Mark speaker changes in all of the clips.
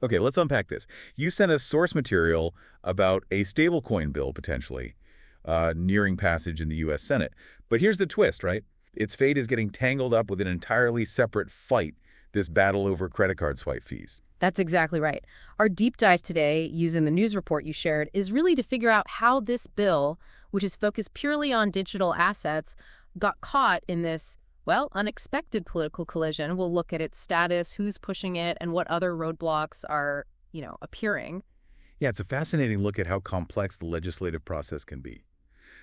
Speaker 1: Okay, let's unpack this. You sent us source material about a stablecoin bill, potentially, nearing passage in the U.S. Senate. But here's the twist, right? Its fate is getting tangled up with an entirely separate fight, this battle over credit card swipe fees.
Speaker 2: That's exactly right. Our deep dive today, using the news report you shared, is really to figure out how this bill, which is focused purely on digital assets, got caught in this, well, unexpected political collision. We'll look at its status, who's pushing it, and what other roadblocks are, appearing.
Speaker 1: Yeah, it's a fascinating look at how complex the legislative process can be,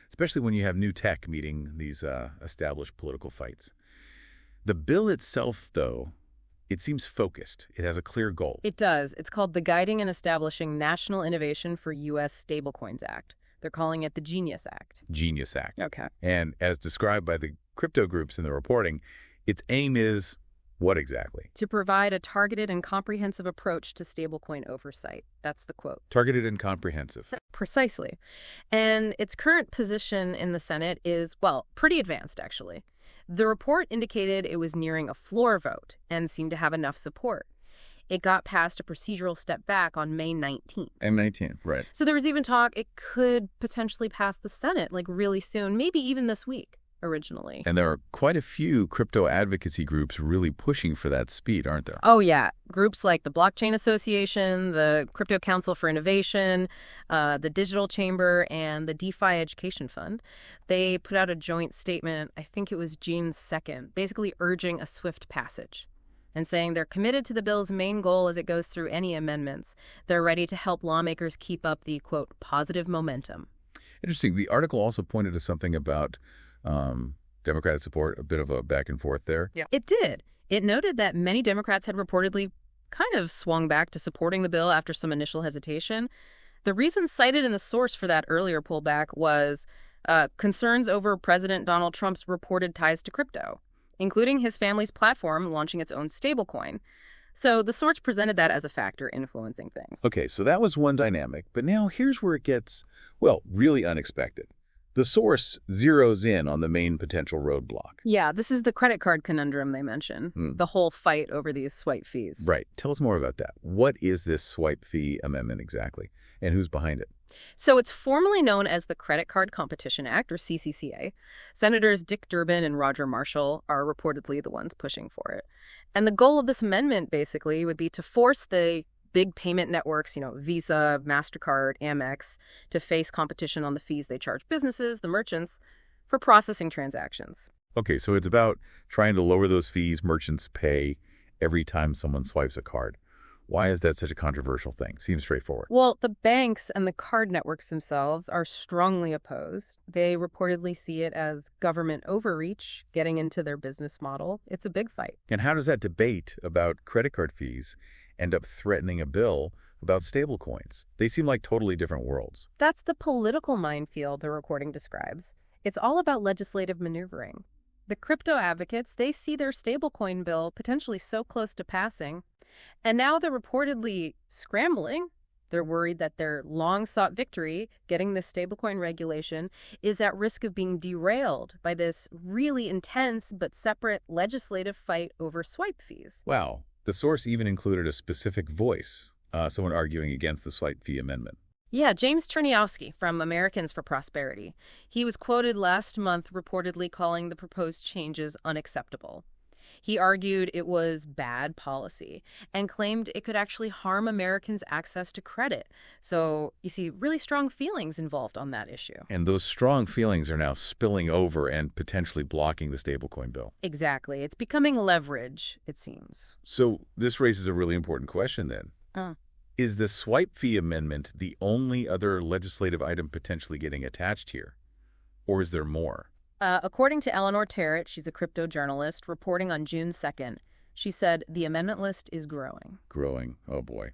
Speaker 1: especially when you have new tech meeting these established political fights. The bill itself, though, it seems focused. It has a clear goal.
Speaker 2: It does. It's called the Guiding and Establishing National Innovation for U.S. Stablecoins Act. They're calling it the Genius Act.
Speaker 1: Genius Act.
Speaker 2: Okay.
Speaker 1: And as described by the crypto groups in the reporting, its aim is what exactly?
Speaker 2: To provide a targeted and comprehensive approach to stablecoin oversight. That's the quote.
Speaker 1: Targeted and comprehensive.
Speaker 2: Precisely. And its current position in the Senate is, well, pretty advanced, actually. The report indicated it was nearing a floor vote and seemed to have enough support. It got past a procedural step back on May 19th.
Speaker 1: May 19th, right.
Speaker 2: So there was even talk it could potentially pass the Senate, like really soon, maybe even this week, originally.
Speaker 1: And there are quite a few crypto advocacy groups really pushing for that speed, aren't there?
Speaker 2: Oh, yeah. Groups like the Blockchain Association, the Crypto Council for Innovation, the Digital Chamber, and the DeFi Education Fund. They put out a joint statement, I think it was June 2nd, basically urging a swift passage and saying they're committed to the bill's main goal as it goes through any amendments. They're ready to help lawmakers keep up the, quote, positive momentum.
Speaker 1: Interesting. The article also pointed to something about Democratic support, a bit of a back and forth there.
Speaker 2: Yeah. It did. It noted that many Democrats had reportedly kind of swung back to supporting the bill after some initial hesitation. The reason cited in the source for that earlier pullback was concerns over President Donald Trump's reported ties to crypto, including his family's platform launching its own stablecoin. So the source presented that as a factor influencing things.
Speaker 1: Okay, so that was one dynamic, but now here's where it gets, well, really unexpected. The source zeroes in on the main potential roadblock.
Speaker 2: Yeah, this is the credit card conundrum they mention, the whole fight over these swipe fees.
Speaker 1: Right. Tell us more about that. What is this swipe fee amendment exactly, and who's behind it?
Speaker 2: So it's formally known as the Credit Card Competition Act, or CCCA. Senators Dick Durbin and Roger Marshall are reportedly the ones pushing for it. And the goal of this amendment, basically, would be to force the big payment networks, Visa, MasterCard, Amex, to face competition on the fees they charge businesses, the merchants, for processing transactions.
Speaker 1: Okay, so it's about trying to lower those fees merchants pay every time someone swipes a card. Why is that such a controversial thing? Seems straightforward.
Speaker 2: Well, the banks and the card networks themselves are strongly opposed. They reportedly see it as government overreach, getting into their business model. It's a big fight.
Speaker 1: And how does that debate about credit card fees end up threatening a bill about stablecoins? They seem like totally different worlds.
Speaker 2: That's the political minefield the recording describes. It's all about legislative maneuvering. The crypto advocates, they see their stablecoin bill potentially so close to passing, and now they're reportedly scrambling. They're worried that their long-sought victory, getting this stablecoin regulation, is at risk of being derailed by this really intense but separate legislative fight over swipe fees.
Speaker 1: Wow. The source even included a specific voice, someone arguing against the swipe fee amendment.
Speaker 2: Yeah, James Cherniowski from Americans for Prosperity. He was quoted last month reportedly calling the proposed changes unacceptable. He argued it was bad policy and claimed it could actually harm Americans' access to credit. So, you see, really strong feelings involved on that issue.
Speaker 1: And those strong feelings are now spilling over and potentially blocking the stablecoin bill.
Speaker 2: Exactly. It's becoming leverage, it seems.
Speaker 1: So this raises a really important question then. Is the swipe fee amendment the only other legislative item potentially getting attached here? Or is there more?
Speaker 2: According to Eleanor Terrett, she's a crypto journalist, reporting on June 2nd, she said the amendment list is growing.
Speaker 1: Growing. Oh, boy.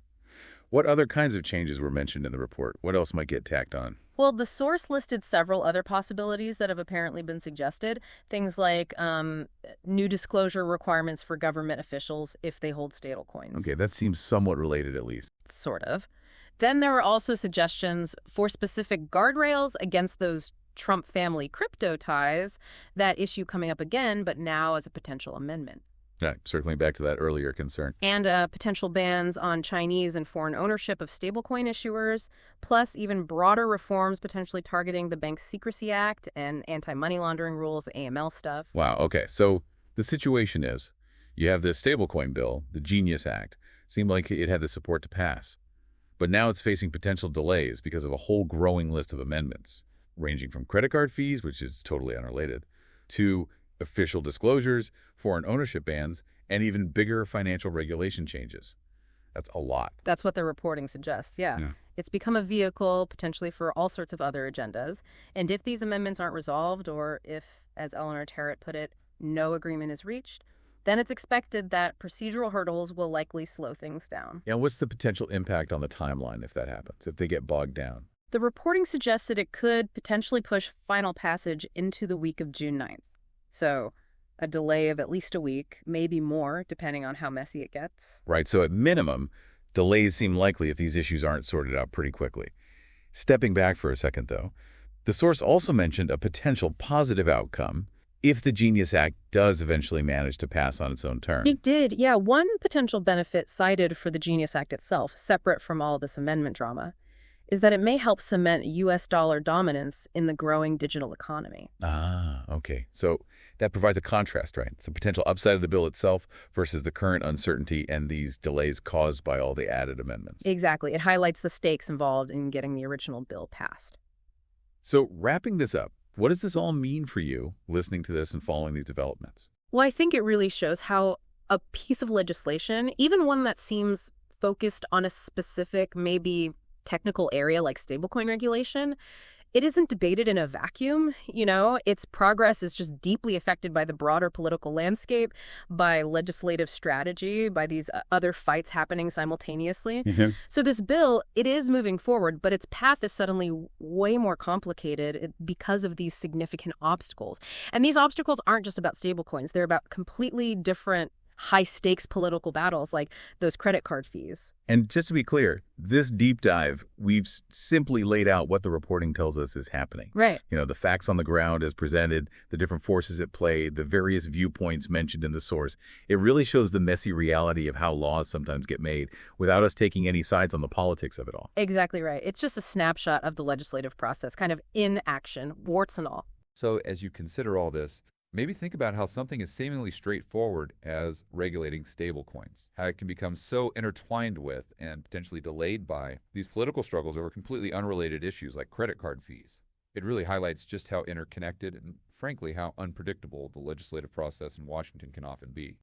Speaker 1: What other kinds of changes were mentioned in the report? What else might get tacked on?
Speaker 2: Well, the source listed several other possibilities that have apparently been suggested. Things like new disclosure requirements for government officials if they hold stablecoins.
Speaker 1: Okay, that seems somewhat related at least.
Speaker 2: Sort of. Then there were also suggestions for specific guardrails against those Trump family crypto ties, that issue coming up again, but now as a potential amendment.
Speaker 1: Yeah, circling back to that earlier concern.
Speaker 2: And potential bans on Chinese and foreign ownership of stablecoin issuers, plus even broader reforms potentially targeting the Bank Secrecy Act and anti-money laundering rules, AML stuff.
Speaker 1: Wow, okay. So the situation is you have this stablecoin bill, the Genius Act, seemed like it had the support to pass. But now it's facing potential delays because of a whole growing list of amendments, ranging from credit card fees, which is totally unrelated, to official disclosures, foreign ownership bans, and even bigger financial regulation changes. That's a lot.
Speaker 2: That's what the reporting suggests, yeah.
Speaker 1: Yeah.
Speaker 2: It's become a vehicle potentially for all sorts of other agendas. And if these amendments aren't resolved, or if, as Eleanor Terrett put it, no agreement is reached, then it's expected that procedural hurdles will likely slow things down.
Speaker 1: And what's the potential impact on the timeline if that happens, if they get bogged down?
Speaker 2: The reporting suggested it could potentially push final passage into the week of June 9th. So a delay of at least a week, maybe more, depending on how messy it gets.
Speaker 1: Right, so at minimum, delays seem likely if these issues aren't sorted out pretty quickly. Stepping back for a second, though, the source also mentioned a potential positive outcome if the Genius Act does eventually manage to pass on its own terms.
Speaker 2: It did, yeah. One potential benefit cited for the Genius Act itself, separate from all this amendment drama, is that it may help cement U.S. dollar dominance in the growing digital economy.
Speaker 1: Ah, okay. So that provides a contrast, right? It's a potential upside of the bill itself versus the current uncertainty and these delays caused by all the added amendments.
Speaker 2: Exactly. It highlights the stakes involved in getting the original bill passed.
Speaker 1: So wrapping this up, what does this all mean for you, listening to this and following these developments?
Speaker 2: Well, I think it really shows how a piece of legislation, even one that seems focused on a specific, maybe technical area like stablecoin regulation, it isn't debated in a vacuum. Its progress is just deeply affected by the broader political landscape, by legislative strategy, by these other fights happening simultaneously. So this bill, it is moving forward, but its path is suddenly way more complicated because of these significant obstacles. And these obstacles aren't just about stablecoins. They're about completely different high-stakes political battles like those credit card fees.
Speaker 1: And just to be clear, this deep dive, we've simply laid out what the reporting tells us is happening.
Speaker 2: Right.
Speaker 1: The facts on the ground as presented, the different forces at play, the various viewpoints mentioned in the source. It really shows the messy reality of how laws sometimes get made without us taking any sides on the politics of it all.
Speaker 2: Exactly right. It's just a snapshot of the legislative process, kind of in action, warts and all.
Speaker 3: So as you consider all this, maybe think about how something as seemingly straightforward as regulating stablecoins, how it can become so intertwined with and potentially delayed by these political struggles over completely unrelated issues like credit card fees. It really highlights just how interconnected and, frankly, how unpredictable the legislative process in Washington can often be.